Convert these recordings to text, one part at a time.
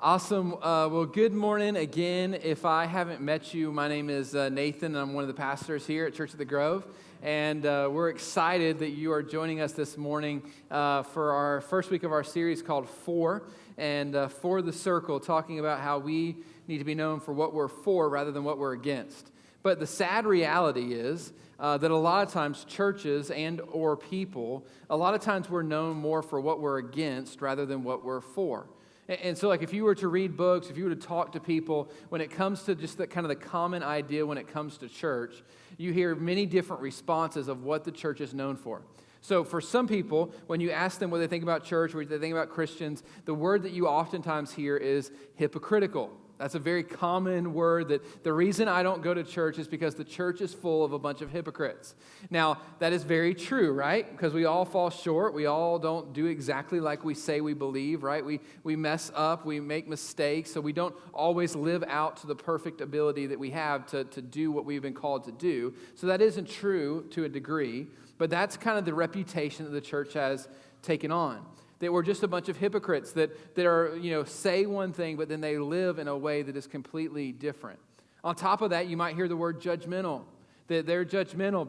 Awesome. Well, good morning again. If I haven't met you, my name is Nathan, and I'm one of the pastors here at Church of the Grove. And we're excited that you are joining us this morning for our first week of our series called For, and For the Circle, talking about how we need to be known for what we're for rather than what we're against. But the sad reality is that a lot of times churches and or people, a lot of times we're known more for what we're against rather than what we're for. And so, like, if you were to read books, if you were to talk to people, when it comes to just the kind of the common idea when it comes to church, you hear many different responses of what the church is known for. So for some people, when you ask them what they think about church, what they think about Christians, the word that you oftentimes hear is hypocritical. That's a very common word, that the reason I don't go to church is because the church is full of a bunch of hypocrites. Now, that is very true, right? Because we all fall short. We all don't do exactly like we say we believe, right? We mess up. We make mistakes. So we don't always live out to the perfect ability that we have to do what we've been called to do. So that isn't true to a degree, but that's kind of the reputation that the church has taken on. That we're just a bunch of hypocrites that are, say one thing, but then they live in a way that is completely different. On top of that, you might hear the word judgmental. That they're judgmental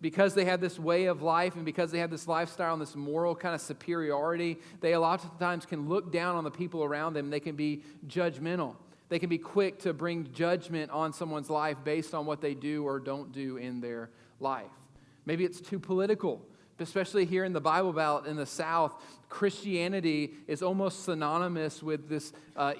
because they have this way of life and because they have this lifestyle and this moral kind of superiority, they a lot of times can look down on the people around them. They can be judgmental. They can be quick to bring judgment on someone's life based on what they do or don't do in their life. Maybe it's too political. Especially here in the Bible Belt in the South, Christianity is almost synonymous with this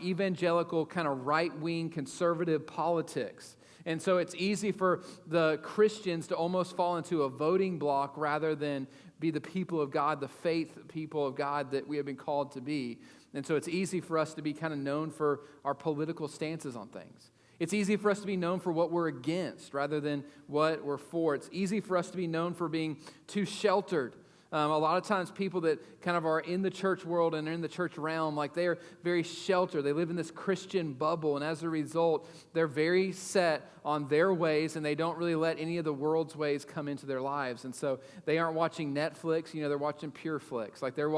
evangelical kind of right-wing conservative politics. And so it's easy for the Christians to almost fall into a voting block rather than be the people of God, the faith people of God that we have been called to be. And so it's easy for us to be kind of known for our political stances on things. It's easy for us to be known for what we're against rather than what we're for. It's easy for us to be known for being too sheltered. A lot of times people that kind of are in the church world and are in the church realm, like they are very sheltered. They live in this Christian bubble, and as a result, they're very set on their ways, and they don't really let any of the world's ways come into their lives. And so they aren't watching Netflix, they're watching Pure Flix. Like they're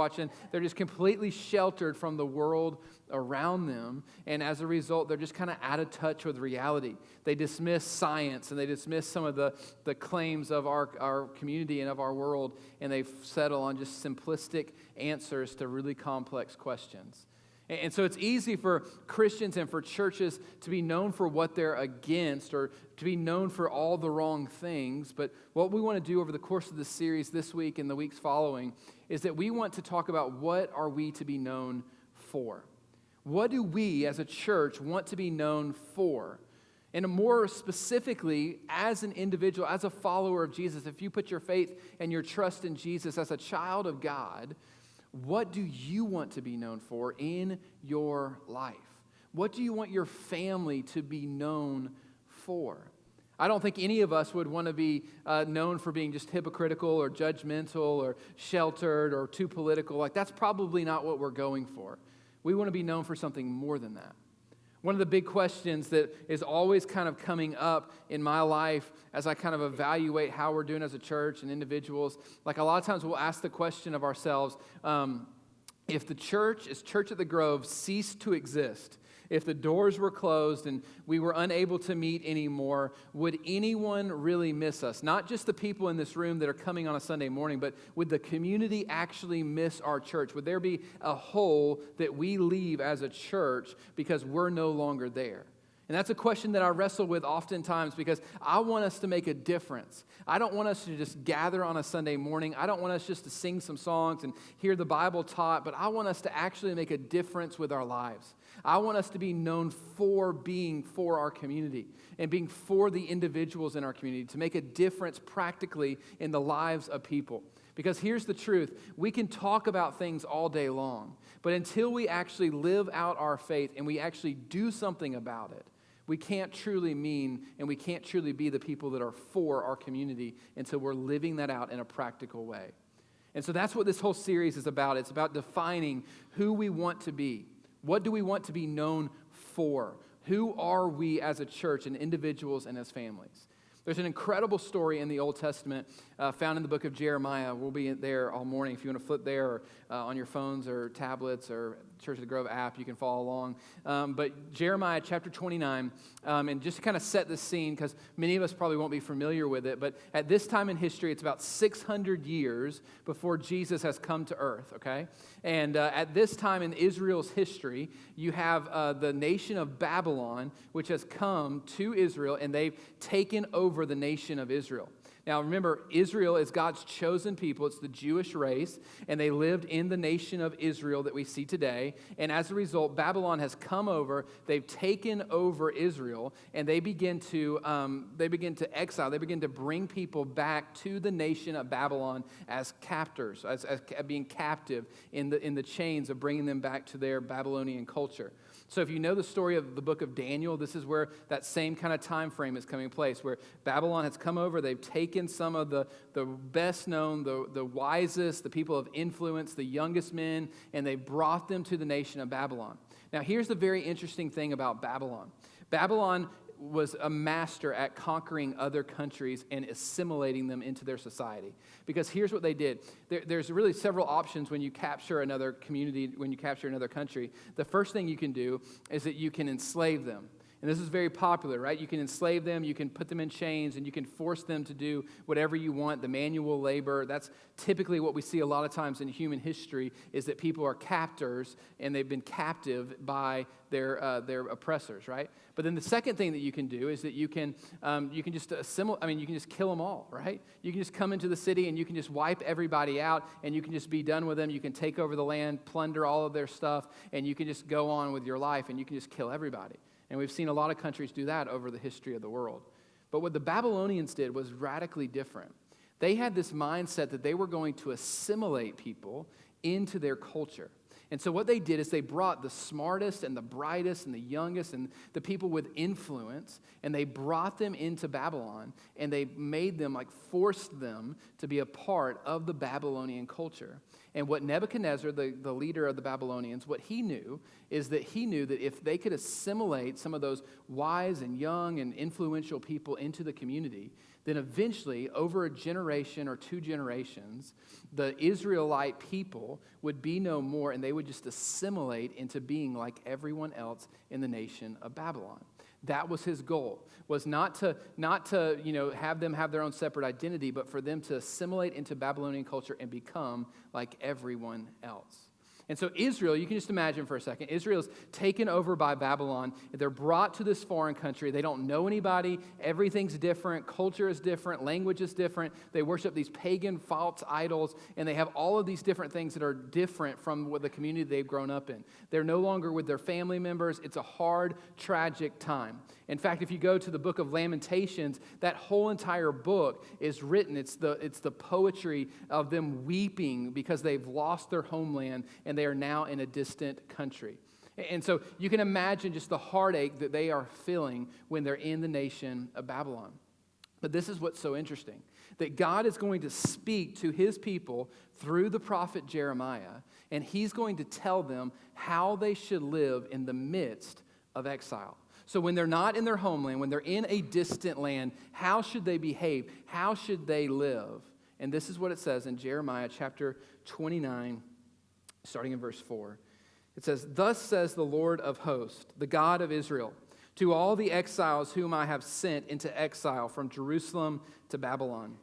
just completely sheltered from the world around them, and as a result, they're just kind of out of touch with reality. They dismiss science, and they dismiss some of the claims of our community and of our world, and they settle on just simplistic answers to really complex questions. And so it's easy for Christians and for churches to be known for what they're against or to be known for all the wrong things. But what we want to do over the course of this series this week and the weeks following is that we want to talk about what are we to be known for. What do we as a church want to be known for? And more specifically, as an individual, as a follower of Jesus, if you put your faith and your trust in Jesus as a child of God, what do you want to be known for in your life? What do you want your family to be known for? I don't think any of us would want to be known for being just hypocritical or judgmental or sheltered or too political. Like, that's probably not what we're going for. We want to be known for something more than that. One of the big questions that is always kind of coming up in my life as I kind of evaluate how we're doing as a church and individuals, like a lot of times we'll ask the question of ourselves, if the church, as Church at the Grove, ceased to exist, if the doors were closed and we were unable to meet anymore, would anyone really miss us? Not just the people in this room that are coming on a Sunday morning, but would the community actually miss our church? Would there be a hole that we leave as a church because we're no longer there? And that's a question that I wrestle with oftentimes because I want us to make a difference. I don't want us to just gather on a Sunday morning. I don't want us just to sing some songs and hear the Bible taught, but I want us to actually make a difference with our lives. I want us to be known for being for our community and being for the individuals in our community, to make a difference practically in the lives of people. Because here's the truth, we can talk about things all day long, but until we actually live out our faith and we actually do something about it, we can't truly mean and we can't truly be the people that are for our community until we're living that out in a practical way. And so that's what this whole series is about. It's about defining who we want to be. What do we want to be known for? Who are we as a church and individuals and as families? There's an incredible story in the Old Testament found in the book of Jeremiah. We'll be there all morning. If you want to flip there or on your phones or tablets or Church of the Grove app, you can follow along. But Jeremiah chapter 29, and just to kind of set the scene, because many of us probably won't be familiar with it, but at this time in history, it's about 600 years before Jesus has come to earth, okay? And at this time in Israel's history, you have the nation of Babylon, which has come to Israel, and they've taken over the nation of Israel. Now, remember, Israel is God's chosen people. It's the Jewish race, and they lived in the nation of Israel that we see today. And as a result, Babylon has come over. They've taken over Israel, and they begin to exile. They begin to bring people back to the nation of Babylon as captors, as being captive in the chains of bringing them back to their Babylonian culture. So if you know the story of the book of Daniel, this is where that same kind of time frame is coming place, where Babylon has come over. They've taken some of the best known, the wisest, the people of influence, the youngest men, and they brought them to the nation of Babylon. Now here's the very interesting thing about Babylon. Babylon was a master at conquering other countries and assimilating them into their society. Because here's what they did. There's really several options when you capture another community, when you capture another country. The first thing you can do is that you can enslave them. And this is very popular, right? You can enslave them, you can put them in chains, and you can force them to do whatever you want, the manual labor. That's typically what we see a lot of times in human history, is that people are captors, and they've been captive by their oppressors, right? But then the second thing that you can do is that you can just assimilate. I mean, you can just kill them all, right? You can just come into the city and you can just wipe everybody out, and you can just be done with them. You can take over the land, plunder all of their stuff, and you can just go on with your life, and you can just kill everybody. And we've seen a lot of countries do that over the history of the world. But what the Babylonians did was radically different. They had this mindset that they were going to assimilate people into their culture. And so what they did is they brought the smartest and the brightest and the youngest and the people with influence, and they brought them into Babylon, and they made them, forced them to be a part of the Babylonian culture. And what Nebuchadnezzar, the leader of the Babylonians, what he knew is that he knew that if they could assimilate some of those wise and young and influential people into the community, then eventually, over a generation or two generations, the Israelite people would be no more, and they would just assimilate into being like everyone else in the nation of Babylon. That was his goal, was not to have them have their own separate identity, but for them to assimilate into Babylonian culture and become like everyone else. And so Israel, you can just imagine for a second, Israel's taken over by Babylon. They're brought to this foreign country. They don't know anybody. Everything's different. Culture is different. Language is different. They worship these pagan false idols, and they have all of these different things that are different from what the community they've grown up in. They're no longer with their family members. It's a hard, tragic time. In fact, if you go to the book of Lamentations, that whole entire book is written. It's the poetry of them weeping because they've lost their homeland and they are now in a distant country. And so you can imagine just the heartache that they are feeling when they're in the nation of Babylon. But this is what's so interesting, that God is going to speak to his people through the prophet Jeremiah, and he's going to tell them how they should live in the midst of exile. So when they're not in their homeland, when they're in a distant land, how should they behave? How should they live? And this is what it says in Jeremiah chapter 29, starting in verse 4. It says, "Thus says the Lord of hosts, the God of Israel, to all the exiles whom I have sent into exile from Jerusalem to Babylon.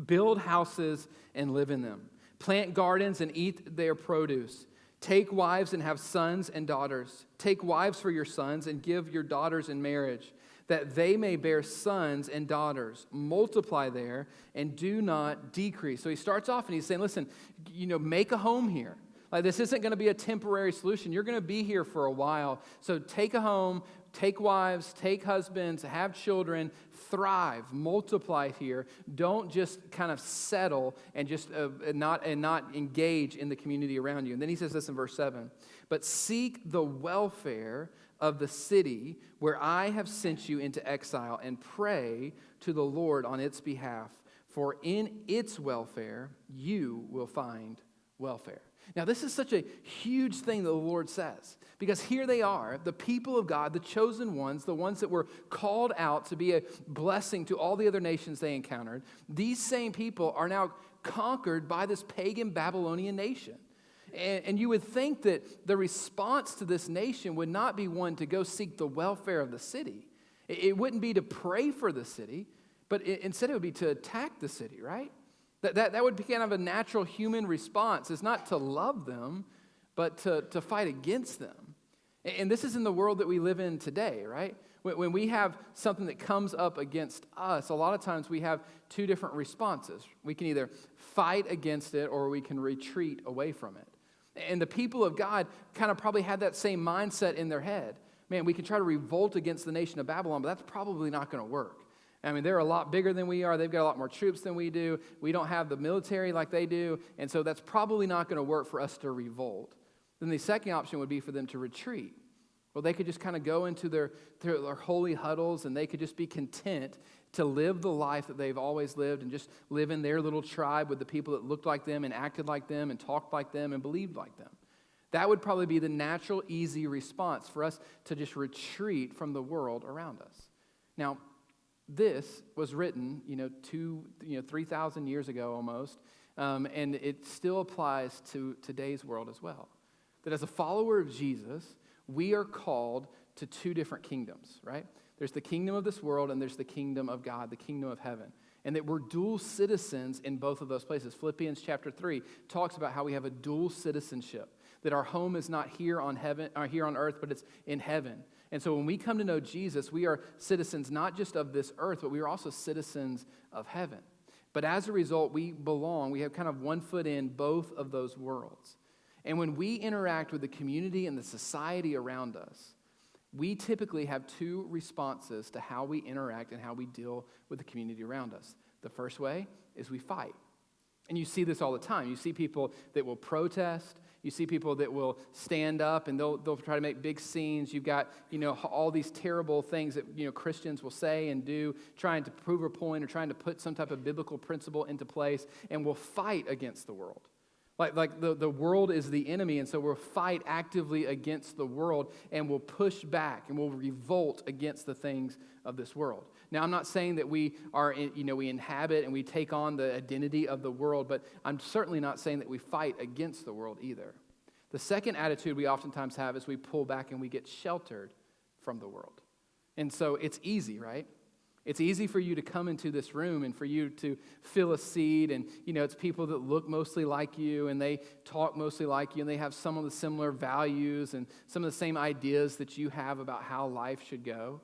Build houses and live in them. Plant gardens and eat their produce. Take wives and have sons and daughters. Take wives for your sons and give your daughters in marriage, that they may bear sons and daughters. Multiply there and do not decrease." So he starts off and he's saying, listen, make a home here. Like, this isn't going to be a temporary solution. You're going to be here for a while. So take a home, take wives, take husbands, have children, thrive, multiply here. Don't just kind of settle and just not engage in the community around you. And then he says this in verse 7, "But seek the welfare of the city where I have sent you into exile, and pray to the Lord on its behalf, for in its welfare you will find welfare." Now, this is such a huge thing that the Lord says, because here they are, the people of God, the chosen ones, the ones that were called out to be a blessing to all the other nations they encountered. These same people are now conquered by this pagan Babylonian nation. And you would think that the response to this nation would not be one to go seek the welfare of the city. It wouldn't be to pray for the city, but instead it would be to attack the city, right? That would be kind of a natural human response. It's not to love them, but to fight against them. And this is in the world that we live in today, right? When we have something that comes up against us, a lot of times we have two different responses. We can either fight against it or we can retreat away from it. And the people of God kind of probably had that same mindset in their head. Man, we can try to revolt against the nation of Babylon, but that's probably not going to work. I mean, they're a lot bigger than we are. They've got a lot more troops than we do. We don't have the military like they do. And so that's probably not going to work for us to revolt. Then the second option would be for them to retreat. Well, they could just kind of go into their holy huddles and they could just be content to live the life that they've always lived and just live in their little tribe with the people that looked like them and acted like them and talked like them and believed like them. That would probably be the natural, easy response for us to just retreat from the world around us. Now, this was written, 3,000 years ago almost, and it still applies to today's world as well. That as a follower of Jesus, we are called to two different kingdoms, right? There's the kingdom of this world and there's the kingdom of God, the kingdom of heaven. And that we're dual citizens in both of those places. Philippians chapter 3 talks about how we have a dual citizenship. That our home is not here on earth, but it's in heaven. And so when we come to know Jesus, we are citizens not just of this earth, but we are also citizens of heaven. But as a result, we have kind of one foot in both of those worlds. And when we interact with the community and the society around us, we typically have two responses to how we interact and how we deal with the community around us. The first way is we fight. And you see this all the time. You see people that will protest. You see people that will stand up and they'll try to make big scenes. You've got, all these terrible things that, Christians will say and do, trying to prove a point or trying to put some type of biblical principle into place, and will fight against the world. Like the world is the enemy, and so we'll fight actively against the world, and we'll push back, and we'll revolt against the things of this world. Now, I'm not saying that we inhabit and we take on the identity of the world, but I'm certainly not saying that we fight against the world either. The second attitude we oftentimes have is we pull back and we get sheltered from the world. And so it's easy, right? It's easy for you to come into this room and for you to fill a seat, and it's people that look mostly like you and they talk mostly like you and they have some of the similar values and some of the same ideas that you have about how life should go.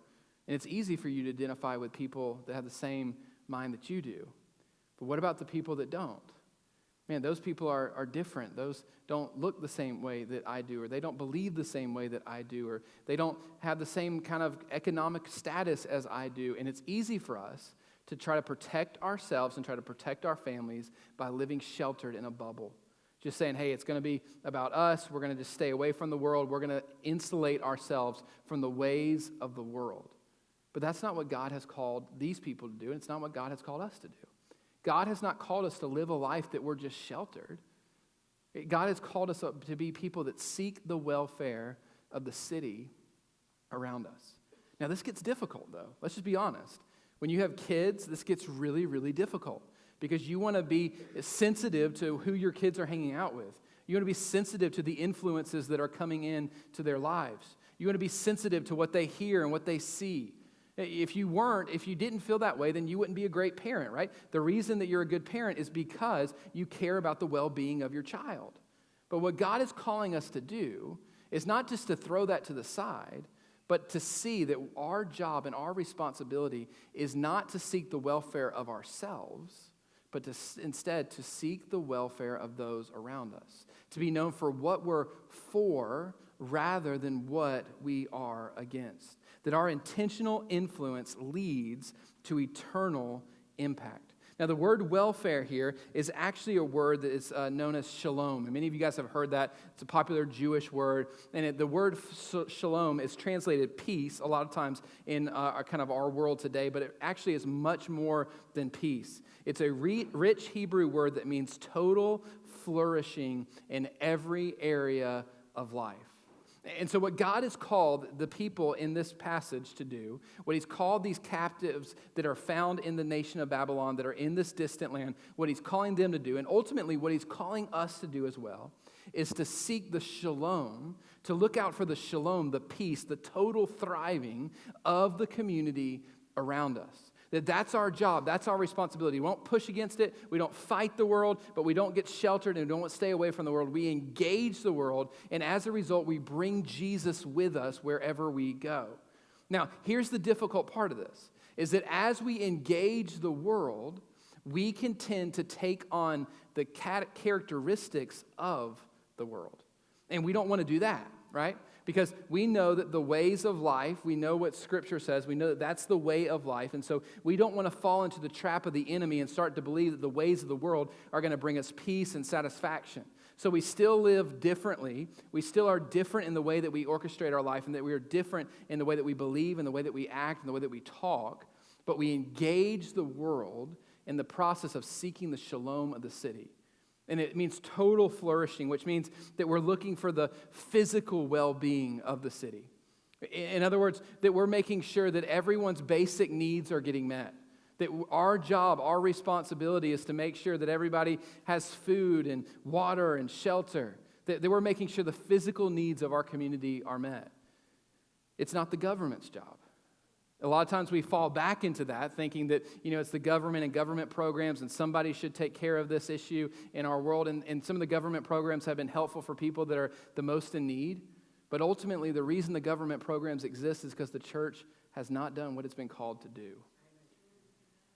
And it's easy for you to identify with people that have the same mind that you do. But what about the people that don't? Man, those people are different. Those don't look the same way that I do, or they don't believe the same way that I do, or they don't have the same kind of economic status as I do. And it's easy for us to try to protect ourselves and try to protect our families by living sheltered in a bubble. Just saying, hey, it's going to be about us. We're going to just stay away from the world. We're going to insulate ourselves from the ways of the world. But that's not what God has called these people to do, and it's not what God has called us to do. God has not called us to live a life that we're just sheltered. God has called us to be people that seek the welfare of the city around us. Now, this gets difficult, though. Let's just be honest. When you have kids, this gets really, really difficult because you want to be sensitive to who your kids are hanging out with. You want to be sensitive to the influences that are coming in to their lives. You want to be sensitive to what they hear and what they see. If you didn't feel that way, then you wouldn't be a great parent, right? The reason that you're a good parent is because you care about the well-being of your child. But what God is calling us to do is not just to throw that to the side, but to see that our job and our responsibility is not to seek the welfare of ourselves, but instead to seek the welfare of those around us, to be known for what we're for rather than what we are against. That our intentional influence leads to eternal impact. Now, the word welfare here is actually a word that is known as shalom. And many of you guys have heard that. It's a popular Jewish word. And the word shalom is translated peace a lot of times in our world today, but it actually is much more than peace. It's a rich Hebrew word that means total, flourishing in every area of life. And so what God has called the people in this passage to do, what he's called these captives that are found in the nation of Babylon, that are in this distant land, what he's calling them to do, and ultimately what he's calling us to do as well, is to seek the shalom, to look out for the shalom, the peace, the total thriving of the community around us. That's our job. That's our responsibility. We don't push against it. We don't fight the world, but we don't get sheltered and we don't stay away from the world. We engage the world, and as a result, we bring Jesus with us wherever we go. Now, here's the difficult part of this, is that as we engage the world, we can tend to take on the characteristics of the world. And we don't want to do that, right? Because we know that the ways of life, we know what Scripture says, we know that that's the way of life, and so we don't want to fall into the trap of the enemy and start to believe that the ways of the world are going to bring us peace and satisfaction. So we still live differently. We still are different in the way that we orchestrate our life, and that we are different in the way that we believe, and the way that we act, and the way that we talk, but we engage the world in the process of seeking the shalom of the city. And it means total flourishing, which means that we're looking for the physical well-being of the city. In other words, that we're making sure that everyone's basic needs are getting met. That our job, our responsibility is to make sure that everybody has food and water and shelter. That we're making sure the physical needs of our community are met. It's not the government's job. A lot of times we fall back into that, thinking that, it's the government and government programs and somebody should take care of this issue in our world. And some of the government programs have been helpful for people that are the most in need. But ultimately, the reason the government programs exist is because the church has not done what it's been called to do.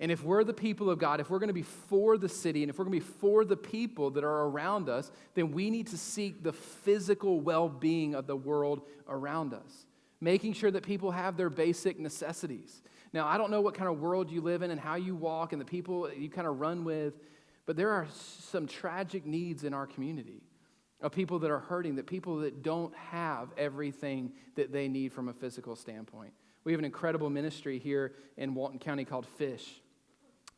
And if we're the people of God, if we're going to be for the city, and if we're going to be for the people that are around us, then we need to seek the physical well-being of the world around us. Making sure that people have their basic necessities. Now, I don't know what kind of world you live in and how you walk and the people you kind of run with, but there are some tragic needs in our community of people that are hurting, that people that don't have everything that they need from a physical standpoint. We have an incredible ministry here in Walton County called Fish.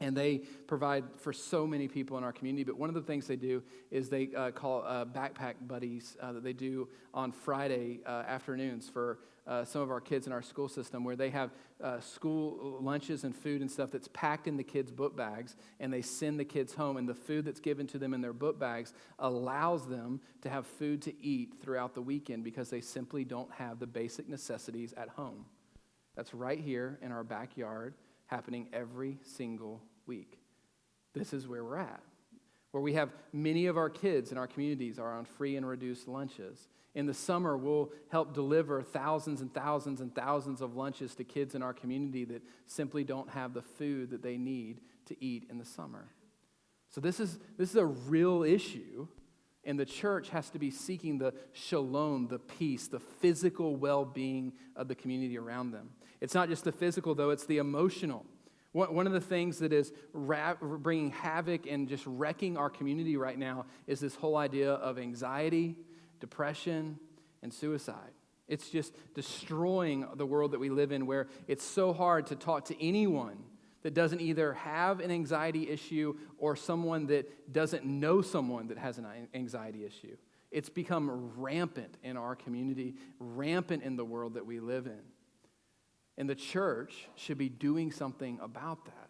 And they provide for so many people in our community. But one of the things they do is they call backpack buddies that they do on Friday afternoons for some of our kids in our school system, where they have school lunches and food and stuff that's packed in the kids' book bags, and they send the kids home. And the food that's given to them in their book bags allows them to have food to eat throughout the weekend because they simply don't have the basic necessities at home. That's right here in our backyard, happening every single week. This is where we're at, where we have many of our kids in our communities are on free and reduced lunches. In the summer, we'll help deliver thousands and thousands and thousands of lunches to kids in our community that simply don't have the food that they need to eat in the summer. So this is a real issue, and the church has to be seeking the shalom, the peace, the physical well-being of the community around them. It's not just the physical, though, it's the emotional. One of the things that is bringing havoc and just wrecking our community right now is this whole idea of anxiety, depression, and suicide. It's just destroying the world that we live in, where it's so hard to talk to anyone that doesn't either have an anxiety issue or someone that doesn't know someone that has an anxiety issue. It's become rampant in our community, rampant in the world that we live in. And the church should be doing something about that.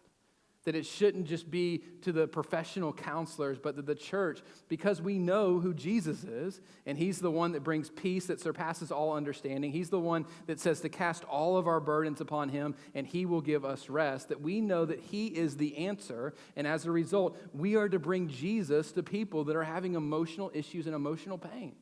That it shouldn't just be to the professional counselors, but that the church, because we know who Jesus is, and he's the one that brings peace that surpasses all understanding. He's the one that says to cast all of our burdens upon him, and he will give us rest. That we know that he is the answer, and as a result, we are to bring Jesus to people that are having emotional issues and emotional pain.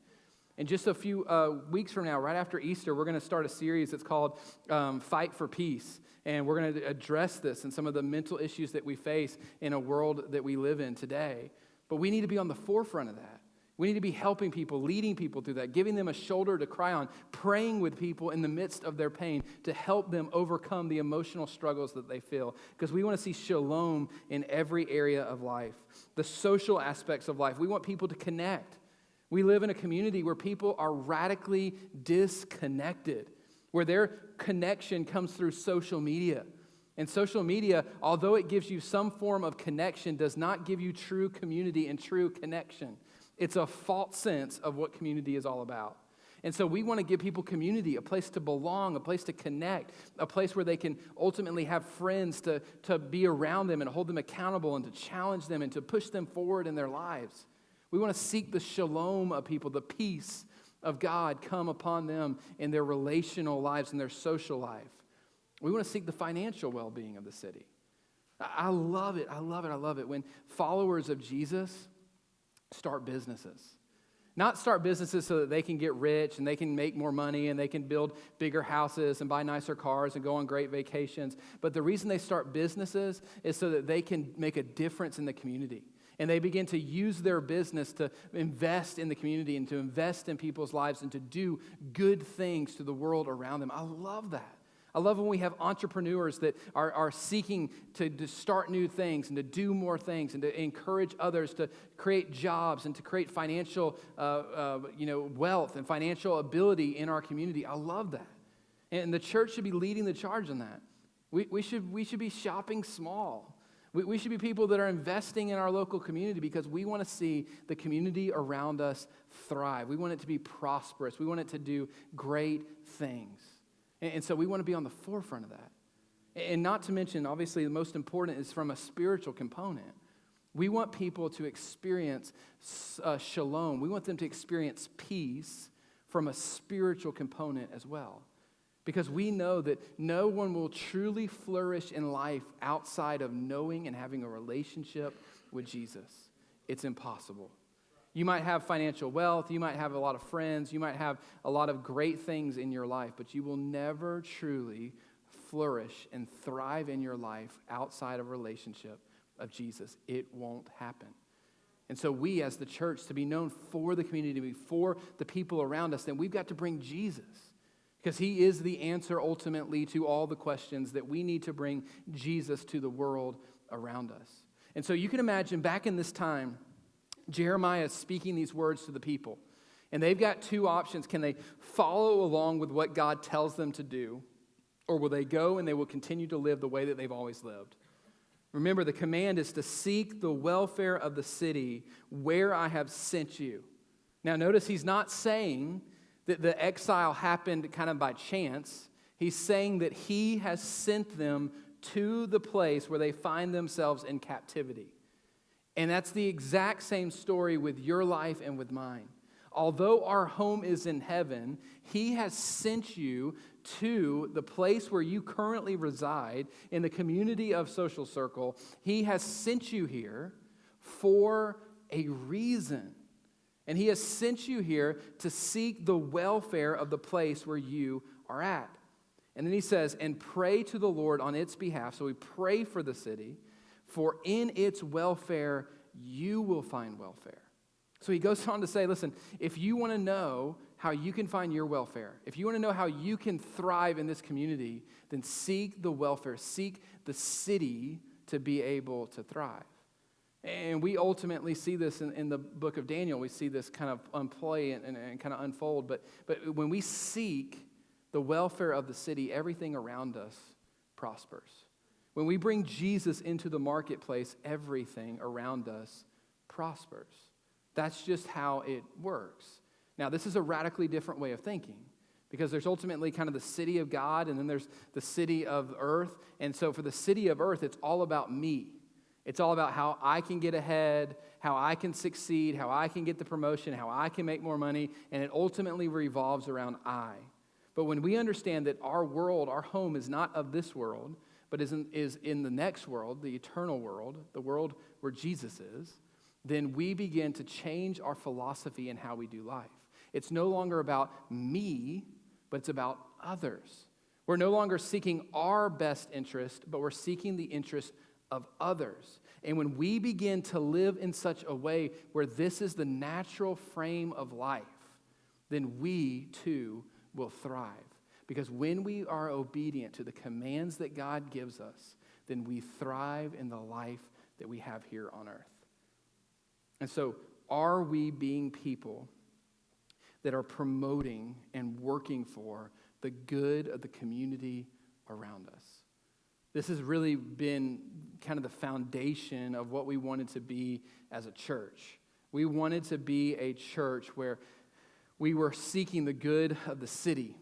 In just a few weeks from now, right after Easter, we're going to start a series that's called Fight for Peace. And we're going to address this and some of the mental issues that we face in a world that we live in today. But we need to be on the forefront of that. We need to be helping people, leading people through that, giving them a shoulder to cry on, praying with people in the midst of their pain to help them overcome the emotional struggles that they feel. Because we want to see shalom in every area of life. The social aspects of life. We want people to connect. We live in a community where people are radically disconnected, where their connection comes through social media. And social media, although it gives you some form of connection, does not give you true community and true connection. It's a false sense of what community is all about. And so we want to give people community, a place to belong, a place to connect, a place where they can ultimately have friends to be around them and hold them accountable and to challenge them and to push them forward in their lives. We want to seek the shalom of people, the peace of God come upon them in their relational lives and their social life. We want to seek the financial well-being of the city. I love it. I love it. I love it when followers of Jesus start businesses. Not start businesses so that they can get rich and they can make more money and they can build bigger houses and buy nicer cars and go on great vacations. But the reason they start businesses is so that they can make a difference in the community. And they begin to use their business to invest in the community and to invest in people's lives and to do good things to the world around them. I love that. I love when we have entrepreneurs that are seeking to start new things and to do more things and to encourage others to create jobs and to create financial wealth and financial ability in our community. I love that. And the church should be leading the charge on that. We should be shopping small. We should be people that are investing in our local community because we want to see the community around us thrive. We want it to be prosperous. We want it to do great things. And so we want to be on the forefront of that. And not to mention, obviously, the most important is from a spiritual component. We want people to experience shalom. We want them to experience peace from a spiritual component as well. Because we know that no one will truly flourish in life outside of knowing and having a relationship with Jesus. It's impossible. You might have financial wealth, you might have a lot of friends, you might have a lot of great things in your life, but you will never truly flourish and thrive in your life outside of a relationship of Jesus. It won't happen. And so we as the church, to be known for the community, for the people around us, then we've got to bring Jesus. Because he is the answer ultimately to all the questions that we need to bring Jesus to the world around us. And so you can imagine back in this time, Jeremiah is speaking these words to the people. And they've got two options. Can they follow along with what God tells them to do? Or will they go and they will continue to live the way that they've always lived? Remember, the command is to seek the welfare of the city where I have sent you. Now notice he's not saying that the exile happened kind of by chance. He's saying that he has sent them to the place where they find themselves in captivity. And that's the exact same story with your life and with mine. Although our home is in heaven, he has sent you to the place where you currently reside in the community of Social Circle. He has sent you here for a reason. And he has sent you here to seek the welfare of the place where you are at. And then he says, and pray to the Lord on its behalf. So we pray for the city. For in its welfare, you will find welfare. So he goes on to say, listen, if you want to know how you can find your welfare, if you want to know how you can thrive in this community, then seek the welfare, seek the city to be able to thrive. And we ultimately see this in the book of Daniel. We see this kind of play and kind of unfold. But when we seek the welfare of the city, everything around us prospers. When we bring Jesus into the marketplace, everything around us prospers. That's just how it works. Now, this is a radically different way of thinking because there's ultimately kind of the city of God and then there's the city of earth. And so for the city of earth, it's all about me. It's all about how I can get ahead, how I can succeed, how I can get the promotion, how I can make more money, and it ultimately revolves around I. But when we understand that our world, our home is not of this world, but is in the next world, the eternal world, the world where Jesus is, then we begin to change our philosophy in how we do life. It's no longer about me, but it's about others. We're no longer seeking our best interest, but we're seeking the interest of others. And when we begin to live in such a way where this is the natural frame of life, then we too will thrive. Because when we are obedient to the commands that God gives us, then we thrive in the life that we have here on earth. And so, are we being people that are promoting and working for the good of the community around us? This has really been kind of the foundation of what we wanted to be as a church. We wanted to be a church where we were seeking the good of the city,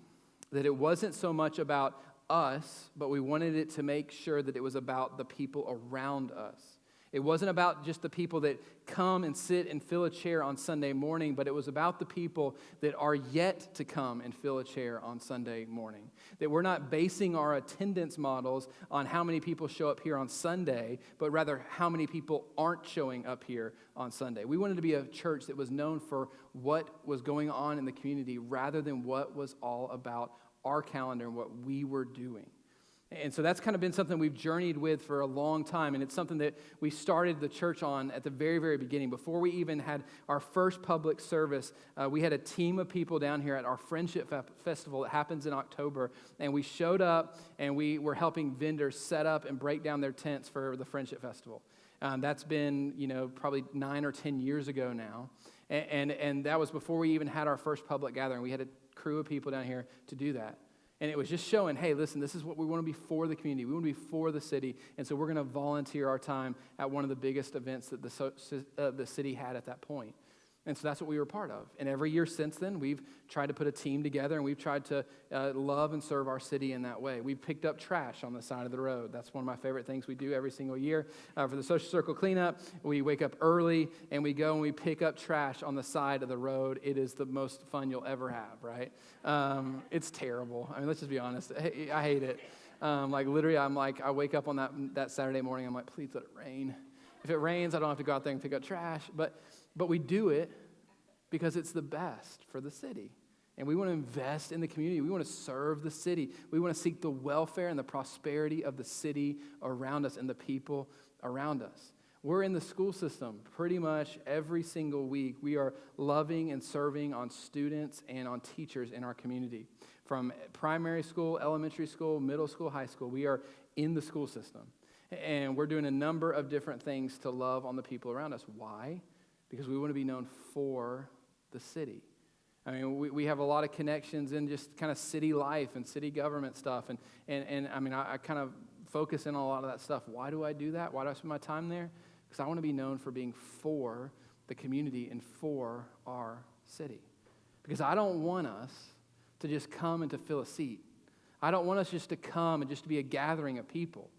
that it wasn't so much about us, but we wanted it to make sure that it was about the people around us. It wasn't about just the people that come and sit and fill a chair on Sunday morning, but it was about the people that are yet to come and fill a chair on Sunday morning. That we're not basing our attendance models on how many people show up here on Sunday, but rather how many people aren't showing up here on Sunday. We wanted to be a church that was known for what was going on in the community rather than what was all about our calendar and what we were doing. And so that's kind of been something we've journeyed with for a long time, and it's something that we started the church on at the very, very beginning. Before we even had our first public service, we had a team of people down here at our Friendship Festival that happens in October, and we showed up, and we were helping vendors set up and break down their tents for the Friendship Festival. That's been, probably 9 or 10 years ago now, and that was before we even had our first public gathering. We had a crew of people down here to do that. And it was just showing, hey, listen, this is what we want to be for the community. We want to be for the city. And so we're going to volunteer our time at one of the biggest events that the city had at that point. And so that's what we were part of. And every year since then, we've tried to put a team together, and we've tried to love and serve our city in that way. We've picked up trash on the side of the road. That's one of my favorite things we do every single year. For the Social Circle cleanup, we wake up early, and we go and we pick up trash on the side of the road. It is the most fun you'll ever have, right? It's terrible. I mean, let's just be honest. I hate it. Literally, I wake up on that Saturday morning, I'm like, please let it rain. If it rains, I don't have to go out there and pick up trash. But we do it because it's the best for the city. And we want to invest in the community. We want to serve the city. We want to seek the welfare and the prosperity of the city around us and the people around us. We're in the school system pretty much every single week. We are loving and serving on students and on teachers in our community. From primary school, elementary school, middle school, high school, we are in the school system. And we're doing a number of different things to love on the people around us. Why? Because we want to be known for the city. I mean, we have a lot of connections in just kind of city life and city government stuff. And I mean, I kind of focus in on a lot of that stuff. Why do I do that? Why do I spend my time there? Because I want to be known for being for the community and for our city. Because I don't want us to just come and to fill a seat. I don't want us just to come and just to be a gathering of people.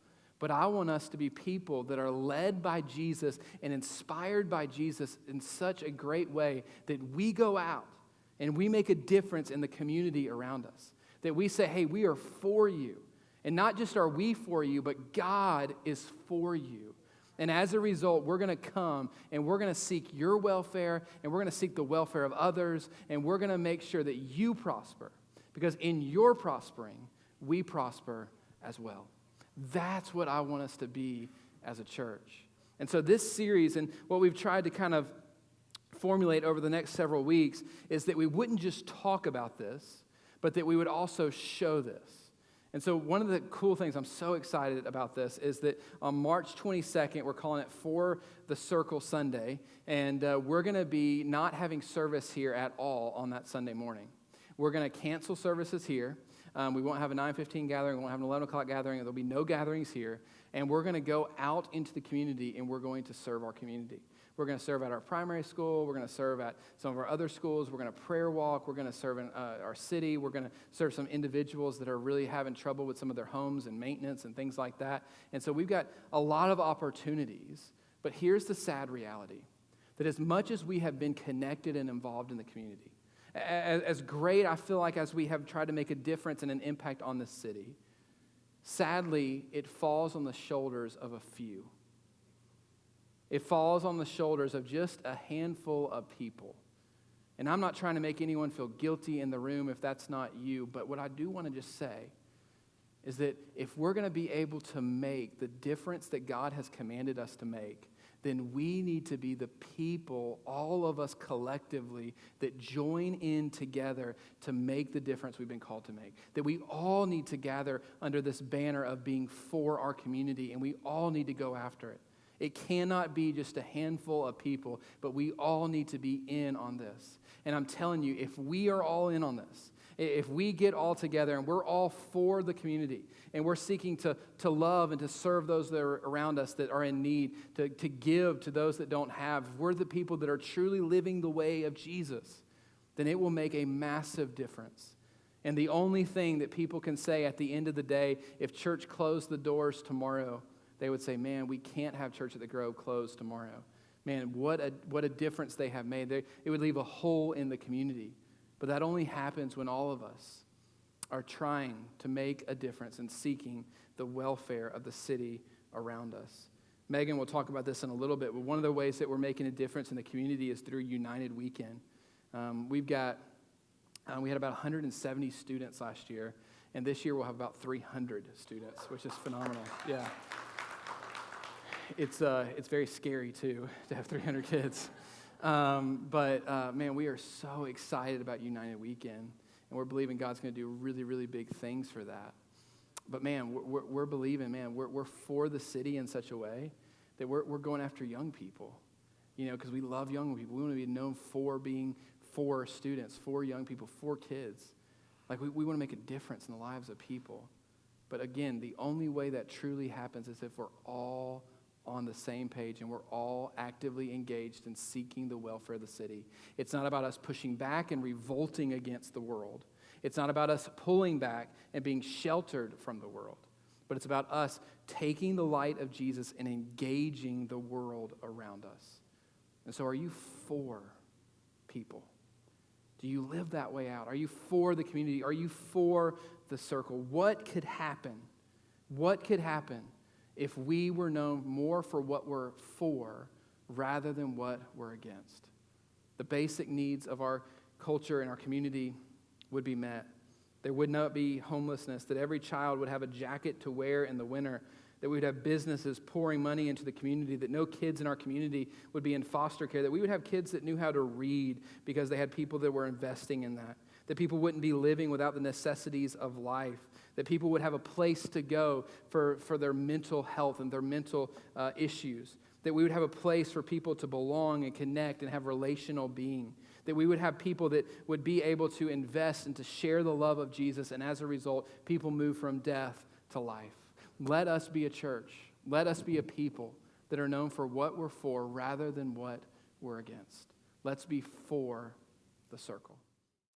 But I want us to be people that are led by Jesus and inspired by Jesus in such a great way that we go out and we make a difference in the community around us. That we say, hey, we are for you. And not just are we for you, but God is for you. And as a result, we're going to come and we're going to seek your welfare and we're going to seek the welfare of others and we're going to make sure that you prosper. Because in your prospering, we prosper as well. That's what I want us to be as a church. And so this series and what we've tried to kind of formulate over the next several weeks is that we wouldn't just talk about this, but that we would also show this. And so one of the cool things, I'm so excited about this, is that on March 22nd, we're calling it For the Circle Sunday, and we're going to be not having service here at all on that Sunday morning. We're going to cancel services here. We won't have a 9:15 gathering. We won't have an 11 o'clock gathering. There'll be no gatherings here. And we're going to go out into the community, and we're going to serve our community. We're going to serve at our primary school. We're going to serve at some of our other schools. We're going to prayer walk. We're going to serve in our city. We're going to serve some individuals that are really having trouble with some of their homes and maintenance and things like that. And so we've got a lot of opportunities. But here's the sad reality, that as much as we have been connected and involved in the community, as great, I feel like, as we have tried to make a difference and an impact on this city, sadly, it falls on the shoulders of a few. It falls on the shoulders of just a handful of people. And I'm not trying to make anyone feel guilty in the room if that's not you, but what I do want to just say is that if we're going to be able to make the difference that God has commanded us to make, then we need to be the people, all of us collectively, that join in together to make the difference we've been called to make. That we all need to gather under this banner of being for our community, and we all need to go after it. It cannot be just a handful of people, but we all need to be in on this. And I'm telling you, if we are all in on this, If we get all together and we're all for the community and we're seeking to love and to serve those that are around us that are in need, to give to those that don't have, if we're the people that are truly living the way of Jesus, then it will make a massive difference. And the only thing that people can say at the end of the day, if church closed the doors tomorrow, they would say, man, we can't have Church at the Grove closed tomorrow. Man, what a difference they have made. It would leave a hole in the community. But that only happens when all of us are trying to make a difference and seeking the welfare of the city around us. Megan will talk about this in a little bit, but one of the ways that we're making a difference in the community is through United Weekend. We had about 170 students last year, and this year we'll have about 300 students, which is phenomenal. Yeah. It's very scary, too, to have 300 kids. Man, we are so excited about United Weekend, and we're believing God's going to do really, really big things for that. But, man, we're believing, man, we're for the city in such a way that we're going after young people, because we love young people. We want to be known for being for students, for young people, for kids. Like, we want to make a difference in the lives of people. But, again, the only way that truly happens is if we're all on the same page and we're all actively engaged in seeking the welfare of the city. It's not about us pushing back and revolting against the world. It's not about us pulling back and being sheltered from the world. But it's about us taking the light of Jesus and engaging the world around us. And so are you for people? Do you live that way out? Are you for the community? Are you for the circle? What could happen? What could happen if we were known more for what we're for rather than what we're against? The basic needs of our culture and our community would be met. There would not be homelessness, that every child would have a jacket to wear in the winter, that we would have businesses pouring money into the community, that no kids in our community would be in foster care, that we would have kids that knew how to read because they had people that were investing in that people wouldn't be living without the necessities of life, that people would have a place to go for their mental health and their mental issues, that we would have a place for people to belong and connect and have relational being, that we would have people that would be able to invest and to share the love of Jesus, and as a result, people move from death to life. Let us be a church. Let us be a people that are known for what we're for rather than what we're against. Let's be for the circle.